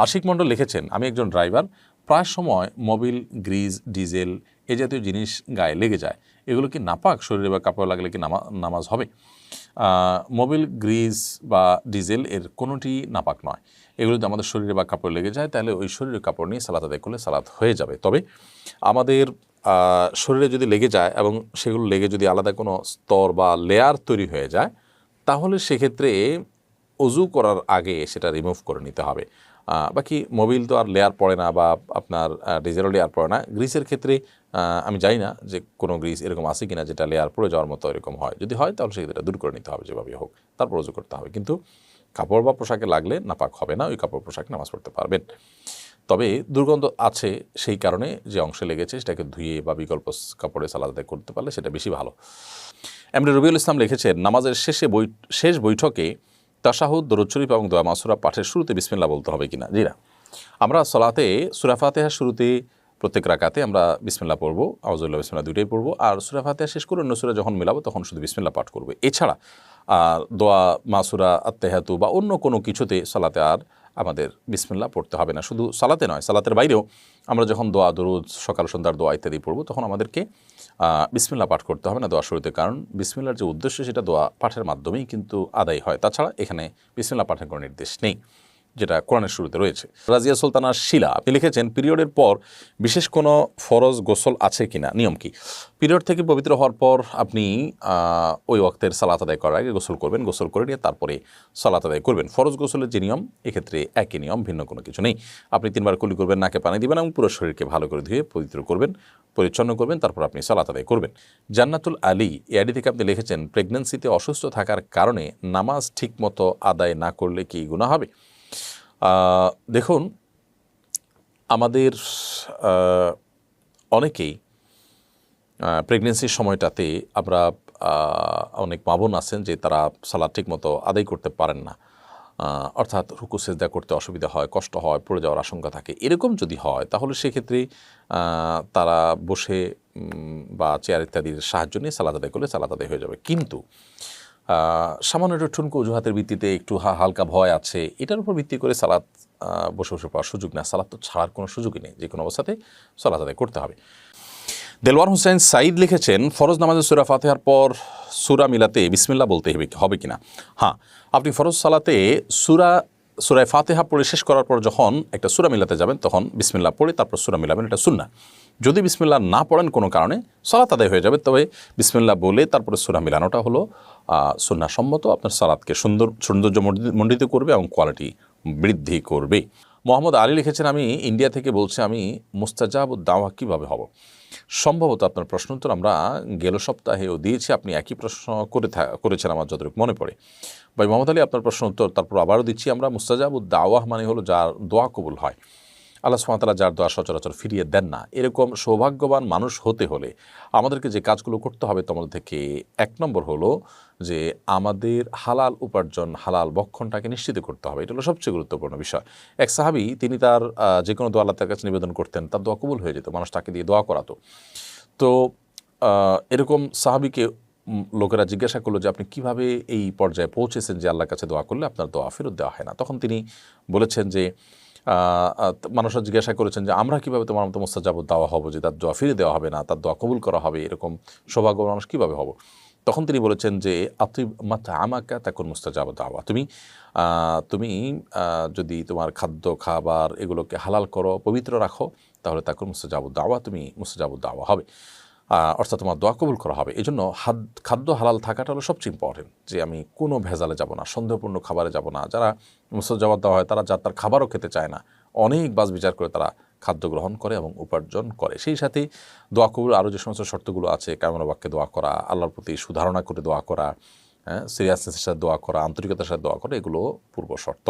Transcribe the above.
আশিক মণ্ডল লিখেছেন, আমি একজন ড্রাইভার, প্রায় সময় মোবিল, গ্রিজ, ডিজেল এ জাতীয় জিনিস গায়ে লেগে যায়। এগুলো কি নাপাক? শরীরে বা কাপড়ে লাগলে কি নামাজ হবে? মোবিল, গ্রিজ বা ডিজেল এর কোনোটি নাপাক নয়। এগুলো যদি আমাদের শরীরে বা কাপড়ে লেগে যায় তাহলে ওই শরীরের কাপড় নিয়ে সালাত আদায় করলে সালাত হয়ে যাবে। তবে আমাদের শরীরে যদি লেগে যায় এবং সেগুলো লেগে যদি আলাদা কোনো স্তর বা লেয়ার তৈরি হয়ে যায় তাহলে সেক্ষেত্রে অজু করার আগে সেটা রিমুভ করে নিতে হবে। বাকি মোবিল তো আর লেয়ার পড়ে না বা আপনার ডিজেলও লেয়ার পড়ে না। গ্রিসের ক্ষেত্রে আমি জানি না যে কোনো গ্রিস এরকম আছে কিনা যেটা লেয়ার পড়ে যাওয়ার মতো এরকম হয়। যদি হয় তাহলে সেক্ষেত্রে দূর করে নিতে হবে যেভাবে হোক, তারপর অজু করতে হবে। কিন্তু কাপড় বা পোশাকে লাগলে নাপাক হবে না, ওই কাপড় পোশাকে নামাজ পড়তে পারবেন। তবে দুর্গন্ধ আছে সেই কারণে যে অংশে লেগেছে সেটাকে ধুয়ে বা বিকল্প কাপড়ে সালাত আদায় করতে পারলে সেটা বেশি ভালো। এমনি রবিউল ইসলাম লিখেছেন, নামাজের শেষ বৈঠকে তাশাহুদ, দরুদ শরীফ এবং দোয়া মাসুরা পাঠের শুরুতে বিসমিল্লাহ বলতে হবে কিনা? জি না, আমরা সলাতে সূরা ফাতিহার শুরুতে প্রত্যেক রাকাতে আমরা বিসমিল্লাহ পড়বো, আউযুবিল্লাহি বিসমিল্লাহ দুইটাই পড়বো, আর সূরা ফাতিহা শেষ করে অন্য সূরা যখন মিলাবো তখন শুধু বিসমিল্লাহ পাঠ করবো। এছাড়া দোয়া, মাসুরা, আত্তাহিয়াতু বা অন্য কোনো কিছুতে সালাতে আর আমাদের বিসমিল্লাহ পড়তে হবে না। শুধু সালাতে নয়, সালাতের বাইরেও আমরা যখন দোয়া, দরুদ, সকাল সন্ধ্যার দোয়া ইত্যাদি পড়বো তখন আমাদেরকে বিসমিল্লাহ পাঠ করতে হবে না দোয়া শুরুতে, কারণ বিসমিল্লাহর যে উদ্দেশ্য সেটা দোয়া পাঠের মাধ্যমেই কিন্তু আদায় হয়। তাছাড়া এখানে বিসমিল্লাহ পাঠের কোনো নির্দেশ নেই, যেটা কোরআনের শুরুতে রয়েছে। রাজিয়া সুলতানা শিলা, আপনি লিখেছেন, পিরিয়ডের পর বিশেষ কোনো ফরজ গোসল আছে কিনা, নিয়ম কি? পিরিয়ড থেকে পবিত্র হওয়ার পর আপনি ওই ওয়াক্তের সালাত আদায় করার আগে গোসল করবেন, গোসল করে নিয়ে তারপরে সালাত আদায় করবেন। ফরজ গোসলের যে নিয়ম, এক্ষেত্রে একই নিয়ম, ভিন্ন কোনো কিছু নেই। আপনি 3 বার কুলি করবেন, নাকে পানি দিবেন এবং পুরো শরীরকে ভালো করে ধুয়ে পবিত্র করবেন, পরিচ্ছন্ন করবেন, তারপর আপনি সালাত আদায় করবেন। জান্নাতুল আলী এআডি থেকে আপনি লিখেছেন, প্রেগন্যান্সিতে অসুস্থ থাকার কারণে নামাজ ঠিকমতো আদায় না করলে কি গুনাহ হবে? দেখুন, আমাদের অনেকেই প্রেগনেন্সির সময়টাতে আমরা অনেক মা বোন আছেন যে তারা সালাত ঠিকমতো আদায় করতে পারেন না, অর্থাৎ রুকু সেজদা করতে অসুবিধা হয়, কষ্ট হয়, পড়ে যাওয়ার আশঙ্কা থাকে। এরকম যদি হয় তাহলে সেক্ষেত্রে তারা বসে বা চেয়ার ইত্যাদির সাহায্য নিয়ে সালাত আদায় করলে সালাত আদায় হয়ে যাবে। কিন্তু সামান্য একটু ঠুনকো অজুহাতের ভিত্তিতে একটু হালকা ভয় আছে, এটার উপর ভিত্তি করে সালাত বসে বসে পাওয়ার সুযোগ না। সালাত তো ছাড়ার কোনো সুযোগই নেই, যে কোনো অবস্থাতে সালাত আদায় করতে হবে। দেলওয়ার হোসেন সাঈদ লিখেছেন, ফরজ নামাজে সূরা ফাতিহার পর সূরা মিলাতে বিসমিল্লাহ বলতে হবে কিনা? হ্যাঁ, আপনি ফরজ সালাতে সূরা ফাতিহা পড়ে শেষ করার পর যখন একটা সূরা মিলাতে যাবেন তখন বিসমিল্লাহ পড়ে তারপর সূরা মিলাবেন, এটা সুন্নাহ। যদি বিসমিল্লাহ না পড়েন কোনো কারণে সালাত আদায় হয়ে যাবে, তবে বিসমিল্লাহ বলে তারপরে সূরা মিলানোটা হলো সুন্নাহ সম্মত, আপনার সালাতকে সৌন্দর্য মণ্ডিত করবে এবং কোয়ালিটি বৃদ্ধি করবে। মোহাম্মদ আলী লিখেছেন, আমি ইন্ডিয়া থেকে বলছি, আমি মুস্তাজাবুদ দাওয়া কীভাবে হব? সম্ভবত আপনার প্রশ্ন উত্তর আমরা গেল সপ্তাহেও দিয়েছি, আপনি একই প্রশ্ন করেছেন আমার যতটুকু মনে পড়ে। ভাই মোহাম্মদ আলী, আপনার প্রশ্ন উত্তর তারপর আবারও দিচ্ছি। আমরা মুস্তাজাবুদ দাওয়াহ মানে হলো যার দোয়া কবুল হয়, আল্লাহ সুবহানাহু ওয়া তাআলা যার দোয়া সচরাচর ফিরিয়ে দেন না, এরকম সৌভাগ্যবান মানুষ হতে হলে আমাদেরকে যে কাজগুলো করতে হবে তোমাদের থেকে 1 নম্বর হলো যে আমাদের হালাল উপার্জন, হালাল বক্ষণটাকে নিশ্চিত করতে হবে। এটা হলো সবচেয়ে গুরুত্বপূর্ণ বিষয়। এক সাহাবী, তিনি তার যে কোনো দোয়া আল্লাহর কাছে নিবেদন করতেন, তার দোয়া কবুল হয়ে যেত, মানুষ তাকে দিয়ে দোয়া করাতো। তো এরকম সাহাবীকে লোকেরা জিজ্ঞাসা করলো যে আপনি কিভাবে এই পর্যায়ে পৌঁছেছেন যে আল্লাহর কাছে দোয়া করলে আপনার দোয়া ফেরত দেওয়া হয় না? তখন তিনি বলেছেন যে মানুষরা জিজ্ঞাসা করেছেন যে আমরা কীভাবে তোমার মতো মুস্তাজাবুদ দাওয়া হব, যে তার দোয়া ফিরে দেওয়া হবে না, তার দোয়া কবুল করা হবে, এরকম সৌভাগ্য মানুষ কীভাবে হব? তখন তিনি বলেছেন যে আতিব মাতআমাকা তাকুন মুস্তাজাবুদ দাওয়া, তুমি যদি তোমার খাদ্য খাবার এগুলোকে হালাল করো, পবিত্র রাখো, তাহলে তাকুন মুস্তাজাবুদ দাওয়া, তুমি মুস্তাজাবুদ দাওয়া হবে, অর্থাৎ তোমার দোয়া কবুল করা হবে। এই জন্য খাদ্য হালাল থাকাটা হলো সবচেয়ে ইম্পর্টেন্ট, যে আমি কোনো ভেজালে যাব না, সন্দেহপূর্ণ খাবারে যাব না। যারা মুস্তাজাবুদ দেওয়া হয় তারা তার খাবারও খেতে চায় না, অনেক বাছ বিচার করে তারা খাদ্য গ্রহণ করে এবং উপার্জন করে। সেই সাথে দোয়া কবুল আরও যে সমস্ত শর্তগুলো আছে, কায়মন বাক্যে দোয়া করা, আল্লাহর প্রতি সুধারণা করে দোয়া করা, সিরিয়াসনেসের সাথে দোয়া করা, আন্তরিকতার সাথে দোয়া করা, এগুলো পূর্ব শর্ত।